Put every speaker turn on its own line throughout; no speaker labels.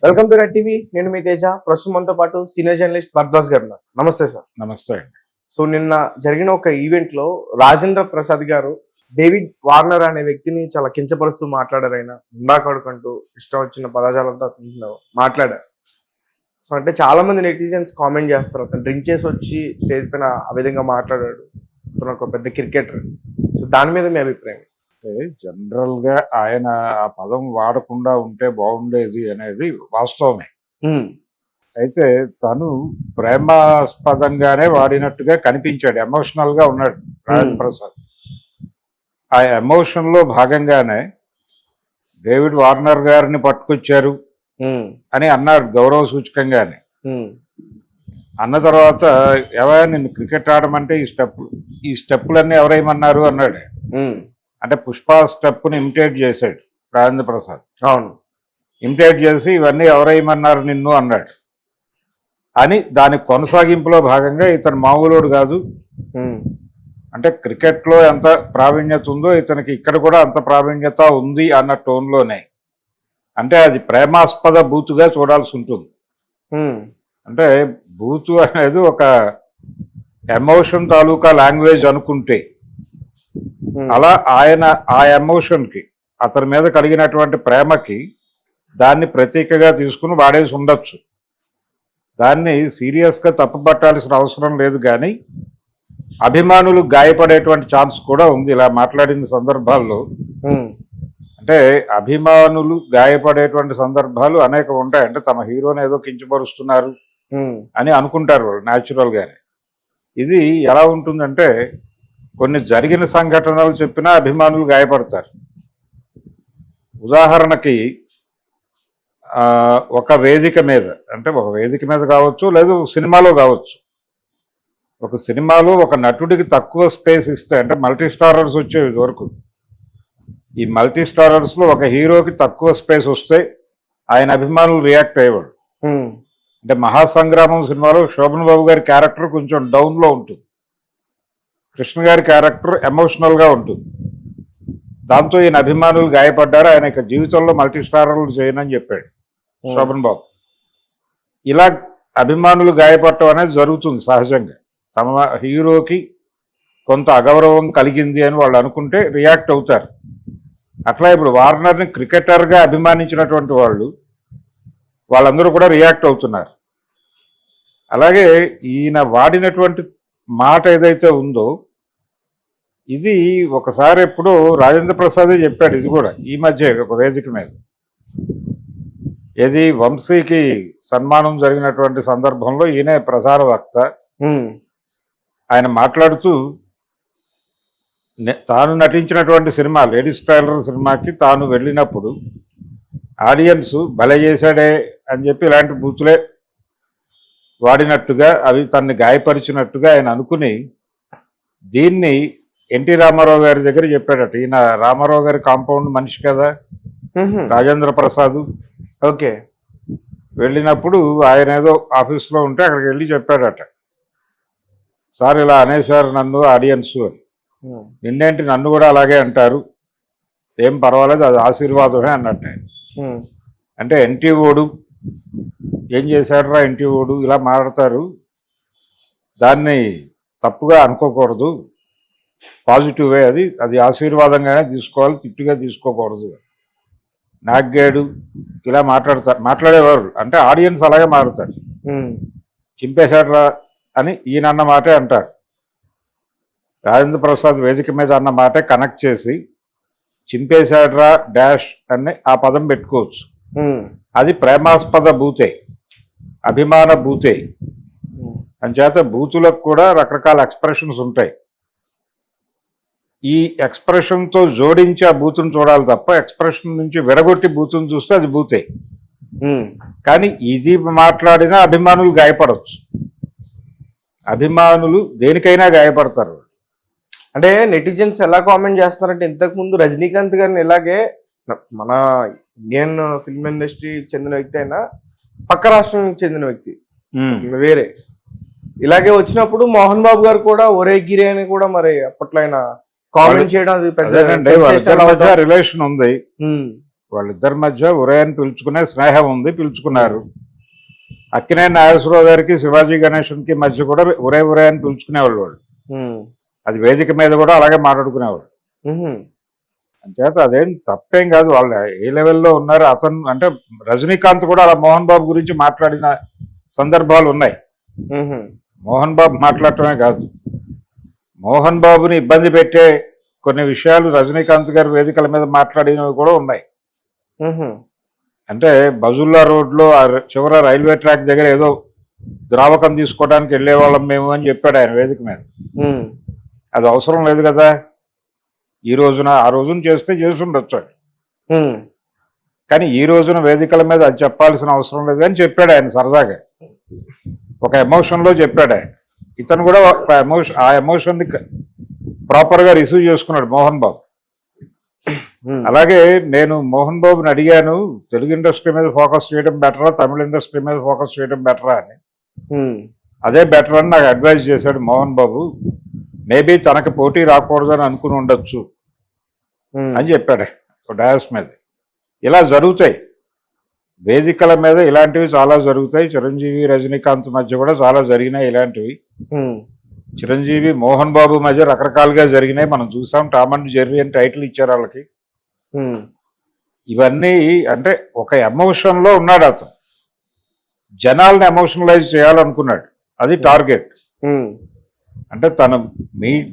Welcome to red TV. నేను మీ తేజ. ప్రస్తుతం మనతో పాటు సీనియర్ జర్నలిస్ట్ భరద్వాజ్ గారు ఉన్నారు. నమస్తే సార్.
నమస్తే అండి.
సో నిన్న జరిగిన ఒక ఈవెంట్ లో రాజేంద్ర ప్రసాద్ గారు డేవిడ్ వార్నర్ అనే వ్యక్తిని చాలా కించపరుస్తూ మాట్లాడారు. ఆయన ఉండాకడుకుంటూ ఇష్టం వచ్చిన పదజాలంతో మాట్లాడారు. సో అంటే చాలా మంది నెటిజన్స్ కామెంట్ చేస్తారు, అతను డ్రింక్ చేసి వచ్చి స్టేజ్ పైన ఆ విధంగా మాట్లాడాడు, అతను ఒక పెద్ద క్రికెటర్. సో దాని మీద మీ అభిప్రాయం?
అంటే జనరల్గా ఆయన ఆ పదం వాడకుండా ఉంటే బాగుండేది అనేది వాస్తవమే. అయితే తను ప్రేమాస్పదంగానే వాడినట్టుగా కనిపించాడు, ఎమోషనల్గా ఉన్నాడు రాజేంద్ర ప్రసాద్. ఆ ఎమోషన్లో భాగంగానే డేవిడ్ వార్నర్ గారిని పట్టుకొచ్చారు అని అన్నాడు గౌరవ సూచకంగానే. అన్న తర్వాత ఎవరైనా నిన్ను క్రికెట్ ఆడమంటే ఈ స్టెప్పులన్నీ ఎవరేమన్నారు అన్నాడు. అంటే పుష్ప స్టెప్ని ఇమిటేట్ చేశాడు రాజేంద్ర ప్రసాద్.
అవును,
ఇమిటేట్ చేసి ఇవన్నీ ఎవరేమన్నారు నిన్ను అన్నాడు అని దాని కొనసాగింపులో భాగంగా ఇతను మామూలుడు కాదు, అంటే క్రికెట్లో ఎంత ప్రావీణ్యత ఉందో ఇతనికి ఇక్కడ కూడా అంత ప్రావీణ్యత ఉంది అన్న టోన్లోనే, అంటే అది ప్రేమాస్పద బూతుగా చూడాల్సి ఉంటుంది. అంటే బూతు అనేది ఒక ఎమోషన్ తాలూకా లాంగ్వేజ్ అనుకుంటే, అలా ఆయన ఆ ఎమోషన్కి అతని మీద కలిగినటువంటి ప్రేమకి దాన్ని ప్రతీకగా తీసుకుని వాడేసి ఉండొచ్చు. దాన్ని సీరియస్గా తప్పుపట్టాల్సిన అవసరం లేదు. కానీ అభిమానులు గాయపడేటువంటి ఛాన్స్ కూడా ఉంది ఇలా మాట్లాడిన సందర్భాల్లో. అంటే అభిమానులు గాయపడేటువంటి సందర్భాలు అనేక ఉంటాయి. అంటే తమ హీరోని ఏదో కించపరుస్తున్నారు అని అనుకుంటారు వాళ్ళు న్యాచురల్గానే. ఇది ఎలా ఉంటుందంటే, కొన్ని జరిగిన సంఘటనలు చెప్పినా అభిమానులు గాయపడతారు. ఉదాహరణకి ఒక వేదిక మీద, అంటే ఒక వేదిక మీద కావచ్చు, లేదు సినిమాలో కావచ్చు. ఒక సినిమాలో ఒక నటుడికి తక్కువ స్పేస్ ఇస్తే, అంటే మల్టీ స్టారర్స్ వచ్చేవి వరకు, ఈ మల్టీ స్టారర్స్లో ఒక హీరోకి తక్కువ స్పేస్ వస్తే ఆయన అభిమానులు రియాక్ట్ అయ్యేవాడు. అంటే మహాసంగ్రామం సినిమాలో శోభన్ బాబు గారి క్యారెక్టర్ కొంచెం డౌన్లో ఉంటుంది, కృష్ణ గారి క్యారెక్టర్ ఎమోషనల్గా ఉంటుంది. దాంతో ఈయన అభిమానులు గాయపడ్డారు. ఆయన ఇక జీవితంలో మల్టీ స్టారర్లు చేయనని చెప్పాడు శోభన్ బాబు. ఇలా అభిమానులు గాయపడటం అనేది జరుగుతుంది సహజంగా. తమ హీరోకి కొంత అగౌరవం కలిగింది అని వాళ్ళు అనుకుంటే రియాక్ట్ అవుతారు. అట్లా ఇప్పుడు వార్నర్ని క్రికెటర్గా అభిమానించినటువంటి వాళ్ళందరూ కూడా రియాక్ట్ అవుతున్నారు. అలాగే ఈయన వాడినటువంటి మాట ఏదైతే ఉందో, ఇది ఒకసారి ఎప్పుడు రాజేంద్ర ప్రసాదే చెప్పాడు. ఇది కూడా ఈ మధ్య ఒక వేదిక మీద, ఏది వంశీకి సన్మానం జరిగినటువంటి సందర్భంలో ఈయనే ప్రసార వక్త. ఆయన మాట్లాడుతూ తాను నటించినటువంటి సినిమా లేడీస్ టైలర్ సినిమాకి తాను వెళ్ళినప్పుడు ఆడియన్స్ భలే చేశాడే అని చెప్పి ఇలాంటి బూతులే వాడినట్టుగా, అవి తనని గాయపరిచినట్టుగా ఆయన అనుకుని దీన్ని ఎన్టీ రామారావు గారి దగ్గర చెప్పాడట. ఈయన రామారావు గారి కాంపౌండ్ మనిషి కదా రాజేంద్ర ప్రసాద్.
ఓకే.
వెళ్ళినప్పుడు ఆయన ఏదో ఆఫీస్లో ఉంటే అక్కడికి వెళ్ళి చెప్పాడట, సార్ ఇలా అనేసారు నన్ను ఆడియన్స్ అని. నిన్నేంటి నన్ను కూడా అలాగే అంటారు, ఏం పర్వాలేదు, అది ఆశీర్వాదమే అన్నట్టు. అంటే ఎన్టీ ఓడు ఏం చేశాడరా, ఎన్టీ ఓడు ఇలా మాట్లాడతారు, దాన్ని తప్పుగా అనుకోకూడదు, పాజిటివే, అది ఆశీర్వాదంగానే తీసుకోవాలి, తిట్టుగా తీసుకోకూడదు, నాగ్గాడు ఇలా మాట్లాడేవారు. అంటే ఆడియన్స్ అలాగే మాట్లాడతారు. చింపేశాడ్రా అని ఈయన మాటే అంటారు. రాజేంద్ర ప్రసాద్ వేదిక మీద అన్న మాటే కనెక్ట్ చేసి చింపేశాడ్రా డాష్ అని ఆ పదం పెట్టుకోవచ్చు. అది ప్రేమాస్పద బూతే, అభిమాన బూతే. అంచేత బూతులకు కూడా రకరకాల ఎక్స్ప్రెషన్స్ ఉంటాయి. ఈ ఎక్స్ప్రెషన్తో జోడించి ఆ బూతును చూడాలి తప్ప ఎక్స్ప్రెషన్ నుంచి విడగొట్టి బూతును చూస్తే అది బూతే. కానీ ఇది మాట్లాడినా అభిమానులు గాయపడవచ్చు. అభిమానులు దేనికైనా గాయపడతారు.
అంటే నెటిజన్స్ ఎలా కామెంట్ చేస్తున్నారంటే, ఇంతకు ముందు రజనీకాంత్ గారిని ఇలాగే మన ఇండియన్ ఫిల్మ్ ఇండస్ట్రీ చెందిన వ్యక్తి అయినా పక్క రాష్ట్రానికి చెందిన వ్యక్తి వేరే ఇలాగే వచ్చినప్పుడు మోహన్ బాబు గారు కూడా ఒరే గిరి అని కూడా మరి అప్పట్లో ఆయన కామెంట్ చేయడం, అది పెద్ద
రిలేషన్ ఉంది. వాళ్ళిద్దరి మధ్య ఒరే అని పిలుచుకునే స్నేహం ఉంది, పిలుచుకున్నారు. అక్కినేని నాగేశ్వరరావు గారికి శివాజీ గణేశన్కి మధ్య కూడా ఒరే ఒరే అని పిలుచుకునేవాళ్ళు వాళ్ళు. అది వేదిక మీద కూడా అలాగే మాట్లాడుకునేవాళ్ళు. అంచేత అదేం తప్పేం కాదు, వాళ్ళు ఏ లెవెల్లో ఉన్నారు. అతను అంటే రజనీకాంత్ కూడా అలా మోహన్ బాబు గురించి మాట్లాడిన సందర్భాలు ఉన్నాయి. మోహన్ బాబు మాట్లాడటమే కాదు, మోహన్ బాబుని ఇబ్బంది పెట్టే కొన్ని విషయాలు రజనీకాంత్ గారి వేదికల మీద మాట్లాడినవి కూడా ఉన్నాయి. అంటే బజుల్లా రోడ్లో చివర రైల్వే ట్రాక్ దగ్గర ఏదో ద్రావకం తీసుకోవడానికి వెళ్ళేవాళ్ళం మేము అని చెప్పాడు ఆయన వేదిక మీద. అది అవసరం లేదు కదా, ఈ రోజున ఆ రోజున చేస్తే చేసి ఉండొచ్చు, కానీ ఈ రోజున వేదికల మీద అది చెప్పాల్సిన అవసరం లేదు అని చెప్పాడు ఆయన సరదాగా, ఒక ఎమోషన్లో చెప్పాడు ఆయన. ఇతను కూడా ఆ ఎమోషన్ని ప్రాపర్గా రిసీవ్ చేసుకున్నాడు మోహన్ బాబు. అలాగే నేను మోహన్ బాబుని అడిగాను, తెలుగు ఇండస్ట్రీ మీద ఫోకస్ చేయడం బెటరా, తమిళ ఇండస్ట్రీ మీద ఫోకస్ చేయడం బెటరా అని. అదే బెటర్ అని నాకు అడ్వైజ్ చేశాడు మోహన్ బాబు. మేబీ తనకి పోటీ రాకూడదని అనుకుని ఉండొచ్చు అని చెప్పాడు డయాస్ మీద. ఇలా జరుగుతాయి వేదికల మీద, ఇలాంటివి చాలా జరుగుతాయి. చిరంజీవి రజనీకాంత్ మధ్య కూడా చాలా జరిగినాయి ఇలాంటివి. చిరంజీవి మోహన్ బాబు మధ్య రకరకాలుగా జరిగినాయి, మనం చూసాం. టామ్ అండ్ జెర్రీ అని టైటిల్ ఇచ్చారు వాళ్ళకి. ఇవన్నీ అంటే ఒక ఎమోషన్లో ఉన్నాడు అతను, జనాల్ని ఎమోషనలైజ్ చేయాలనుకున్నాడు, అది టార్గెట్. అంటే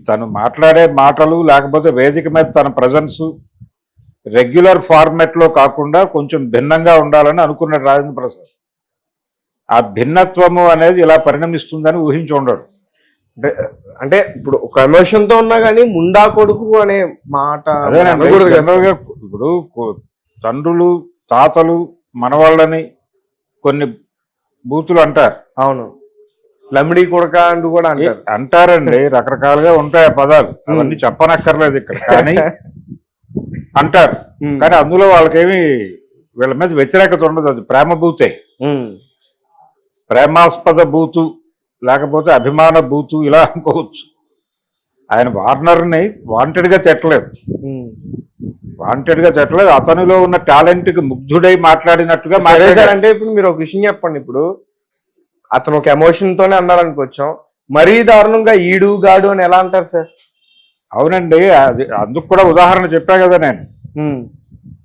తను మాట్లాడే మాటలు లేకపోతే వేదిక మీద తన ప్రజెన్స్ రెగ్యులర్ ఫార్మాట్లో కాకుండా కొంచెం భిన్నంగా ఉండాలని అనుకున్నాడు రాజేంద్ర ప్రసాద్. ఆ భిన్నత్వము అనేది ఇలా పరిణమిస్తుందని ఊహించి ఉండడు.
అంటే ఇప్పుడు ఒక ఎమోషన్ తో ఉన్నా కానీ ముండా కొడుకు అనే మాట
ఇప్పుడు తండ్రులు తాతలు మనవాళ్ళని కొన్ని బూతులు అంటారు.
అవును, లమిడి కొడక అంటూ కూడా
అంటారండి, రకరకాలుగా ఉంటాయి ఆ పదాలు, అవన్నీ చెప్పనక్కర్లేదు ఇక్కడ, కానీ అంటారు. కానీ అందులో వాళ్ళకేమి వీళ్ళ మీద వ్యతిరేకత ఉండదు, అది ప్రేమ బూతే, ప్రేమాస్పద బూతు లేకపోతే అభిమాన బూతు ఇలా అనుకోవచ్చు. ఆయన వార్నర్ని వాంటెడ్గా తిట్టలేదు, అతనిలో ఉన్న టాలెంట్కి ముగ్ధుడై మాట్లాడినట్టుగా
అంటే ఇప్పుడు మీరు ఒక విషయం చెప్పండి. ఇప్పుడు అతను ఒక ఎమోషన్ తోనే అన్నారనుకోవచ్చాం, మరీ దారుణంగా ఈడు గాడు అని ఎలా అంటారు సార్?
అవునండి, అది అందుకు కూడా ఉదాహరణ చెప్పా కదా నేను.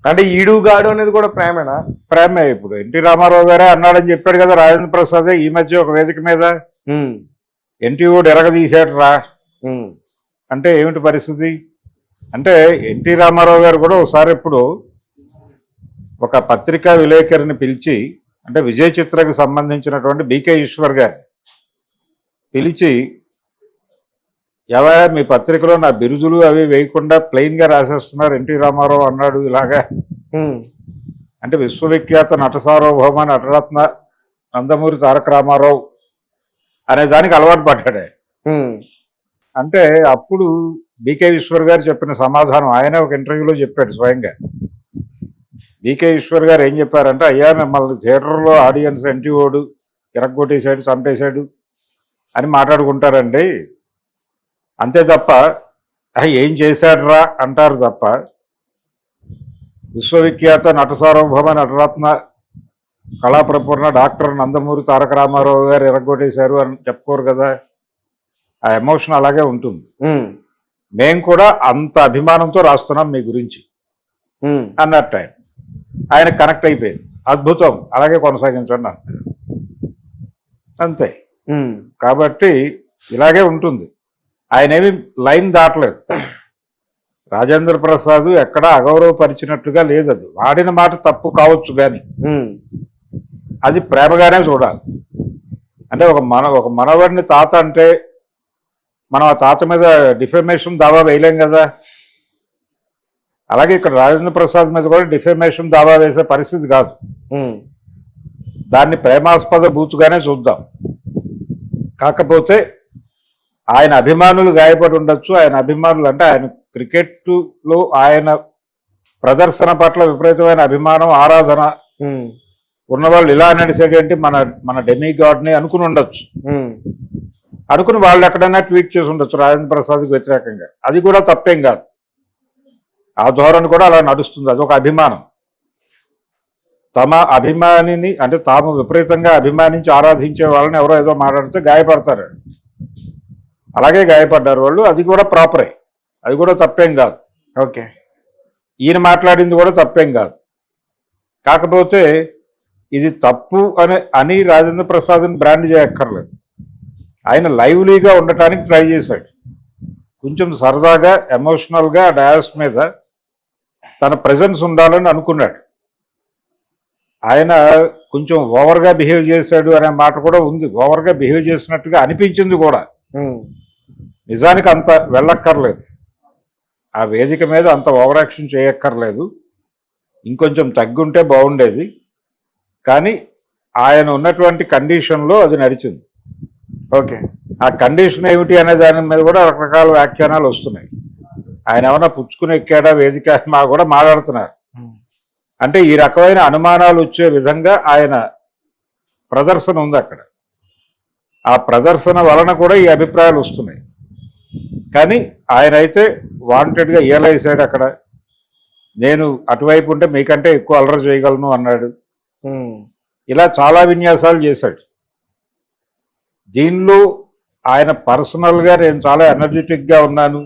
అంటే ఈడు గాడు అనేది కూడా ప్రేమేనా?
ప్రేమే. ఇప్పుడు ఎన్టీ రామారావు గారే అన్నాడని చెప్పాడు కదా రాజేంద్ర ప్రసాద్ ఈ మధ్య ఒక వేదిక మీద, ఎన్టీ ఓడు ఎరగదీశాడు రా అంటే ఏమిటి పరిస్థితి? అంటే ఎన్టీ రామారావు గారు కూడా ఒకసారి ఇప్పుడు ఒక పత్రికా విలేకరిని పిలిచి, అంటే విజయ్ చిత్రకు సంబంధించినటువంటి బీకే ఈశ్వర్ గారిని పిలిచి, ఎవరా మీ పత్రికలో నా బిరుదులు అవి వేయకుండా ప్లెయిన్గా రాసేస్తున్నారు, ఎన్టీ రామారావు అన్నాడు ఇలాగా. అంటే విశ్వవిఖ్యాత నట సార్వభౌమ నటరత్న నందమూరి తారక రామారావు అనే దానికి అలవాటు పడ్డాడే. అంటే అప్పుడు బీకే ఈశ్వర్ గారు చెప్పిన సమాధానం ఆయన ఒక ఇంటర్వ్యూలో చెప్పాడు స్వయంగా. బీకే ఈశ్వర్ గారు ఏం చెప్పారంటే, అయ్యా మిమ్మల్ని థియేటర్లో ఆడియన్స్ ఎన్టీ ఓడు ఇరగ్గొట్టేశాడు, చంపేశాడు అని మాట్లాడుకుంటారండి, అంతే తప్ప ఏం చేశాడురా అంటారు తప్ప విశ్వవిఖ్యాత నట సార్వభౌమ నటరత్న కళాప్రపూర్ణ డాక్టర్ నందమూరి తారక రామారావు గారు ఎరగొట్టేశారు అని చెప్పుకోరు కదా. ఆ ఎమోషన్ అలాగే ఉంటుంది. మేము కూడా అంత అభిమానంతో రాస్తున్నాం మీ గురించి అన్నట్టు ఆయన కనెక్ట్ అయిపోయింది. అద్భుతం, అలాగే కొనసాగించండి అన్నారు, అంతే. కాబట్టి ఇలాగే ఉంటుంది, ఆయన ఏమి లైన్ దాటలేదు. రాజేంద్ర ప్రసాద్ ఎక్కడా అగౌరవపరిచినట్టుగా లేదు, అది వాడిన మాట తప్పు కావచ్చు కానీ అది ప్రేమగానే చూడాలి. అంటే ఒక మనవడిని తాత అంటే మనం ఆ తాత మీద డిఫెమేషన్ దావా వేయలేం కదా. అలాగే ఇక్కడ రాజేంద్ర ప్రసాద్ మీద కూడా డిఫెమేషన్ దావా వేసే పరిస్థితి కాదు, దాన్ని ప్రేమాస్పద బూతుగానే చూద్దాం. కాకపోతే ఆయన అభిమానులు గాయపడి ఉండొచ్చు. ఆయన అభిమానులు అంటే ఆయన క్రికెట్లో ఆయన ప్రదర్శన పట్ల విపరీతమైన అభిమానం, ఆరాధన ఉన్నవాళ్ళు ఇలా నడిసేటంటే మన డెమిగాడ్ని అనుకుని ఉండొచ్చు. అనుకుని వాళ్ళు ఎక్కడైనా ట్వీట్ చేసి ఉండొచ్చు రాజేంద్ర ప్రసాద్కి వ్యతిరేకంగా, అది కూడా తప్పేం కాదు. ఆ ధోరణి కూడా అలా నడుస్తుంది, అదొక అభిమానం. తమ అభిమానిని అంటే తాము విపరీతంగా అభిమానించి ఆరాధించే వాళ్ళని ఎవరో ఏదో మాట్లాడితే గాయపడతారు. అలాగే గాయపడ్డారు వాళ్ళు. అది కూడా ప్రాపరే, అది కూడా తప్పేం కాదు.
ఓకే.
ఈయన మాట్లాడింది కూడా తప్పేం కాదు. కాకపోతే ఇది తప్పు అని రాజేంద్ర ప్రసాద్ని బ్రాండ్ చేయక్కర్లేదు. ఆయన లైవ్లీగా ఉండటానికి ట్రై చేశాడు. కొంచెం సరదాగా ఎమోషనల్గా డయాస్ మీద తన ప్రెజెన్స్ ఉండాలని అనుకున్నాడు. ఆయన కొంచెం ఓవర్గా బిహేవ్ చేశాడు అనే మాట కూడా ఉంది. ఓవర్గా బిహేవ్ చేసినట్టుగా అనిపించింది కూడా. నిజానికి అంత వెళ్ళక్కర్లేదు, ఆ వేదిక మీద అంత ఓవర్ యాక్షన్ చేయక్కర్లేదు. ఇంకొంచెం తగ్గుంటే బాగుండేది. కానీ ఆయన ఉన్నటువంటి కండిషన్లో అది నడిచింది.
ఓకే.
ఆ కండిషన్ ఏమిటి అనే దాని మీద కూడా రకరకాల వ్యాఖ్యానాలు వస్తున్నాయి. ఆయన ఏమన్నా పుచ్చుకుని ఎక్కాడా వేదిక మా కూడా మాట్లాడుతున్నారు. అంటే ఈ రకమైన అనుమానాలు వచ్చే విధంగా ఆయన ప్రదర్శన ఉంది అక్కడ. ఆ ప్రదర్శన వలన కూడా ఈ అభిప్రాయాలు వస్తున్నాయి. కానీ ఆయన అయితే వాంటెడ్గా ఏలైసాడు అక్కడ. నేను అటువైపు ఉంటే మీకంటే ఎక్కువ అలర చేయగలను అన్నాడు. ఇలా చాలా విన్యాసాలు చేశాడు. దీనిలో ఆయన పర్సనల్గా నేను చాలా ఎనర్జెటిక్గా ఉన్నాను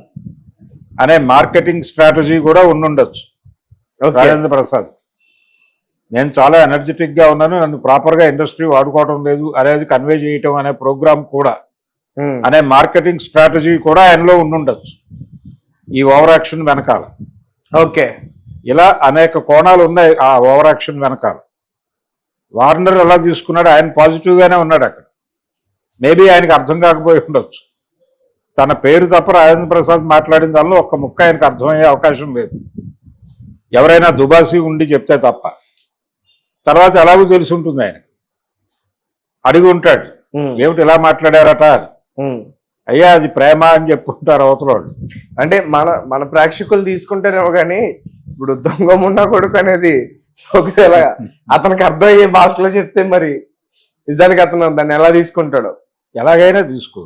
అనే మార్కెటింగ్ స్ట్రాటజీ కూడా ఉండుండొచ్చు రాజేంద్ర ప్రసాద్. నేను చాలా ఎనర్జెటిక్గా ఉన్నాను, నన్ను ప్రాపర్గా ఇండస్ట్రీ వాడుకోవడం లేదు అనేది కన్వే చేయటం అనే ప్రోగ్రామ్ కూడా, అనే మార్కెటింగ్ స్ట్రాటజీ కూడా ఆయనలో ఉండుండొచ్చు ఈ ఓవర్ యాక్షన్ వెనకాల.
ఓకే.
ఇలా అనేక కోణాలు ఉన్నాయి ఆ ఓవర్ యాక్షన్ వెనకాల. వార్నర్ ఎలా తీసుకున్నాడు, ఆయన పాజిటివ్గానే ఉన్నాడు అక్కడ. మేబీ ఆయనకు అర్థం కాకపోయి ఉండొచ్చు. తన పేరు తప్ప రాజేంద్ర ప్రసాద్ మాట్లాడిన దానిలో ఒక్క ముక్క ఆయనకు అర్థమయ్యే అవకాశం లేదు, ఎవరైనా దుబాసి ఉండి చెప్తే తప్ప. తర్వాత ఎలాగో తెలిసి ఉంటుంది, ఆయన అడిగి ఉంటాడు ఏమిటి ఇలా మాట్లాడారట. అయ్యా అది ప్రేమ అని చెప్పుకుంటారు అవతల.
అంటే మన ప్రేక్షకులు తీసుకుంటారేమో కానీ ఇప్పుడు దొంగమున్నా కొడుకు అనేది ఒకవేళ అతనికి అర్థమయ్యే భాషలో చెప్తే మరి నిజానికి అతను దాన్ని ఎలా తీసుకుంటాడో.
ఎలాగైనా తీసుకో.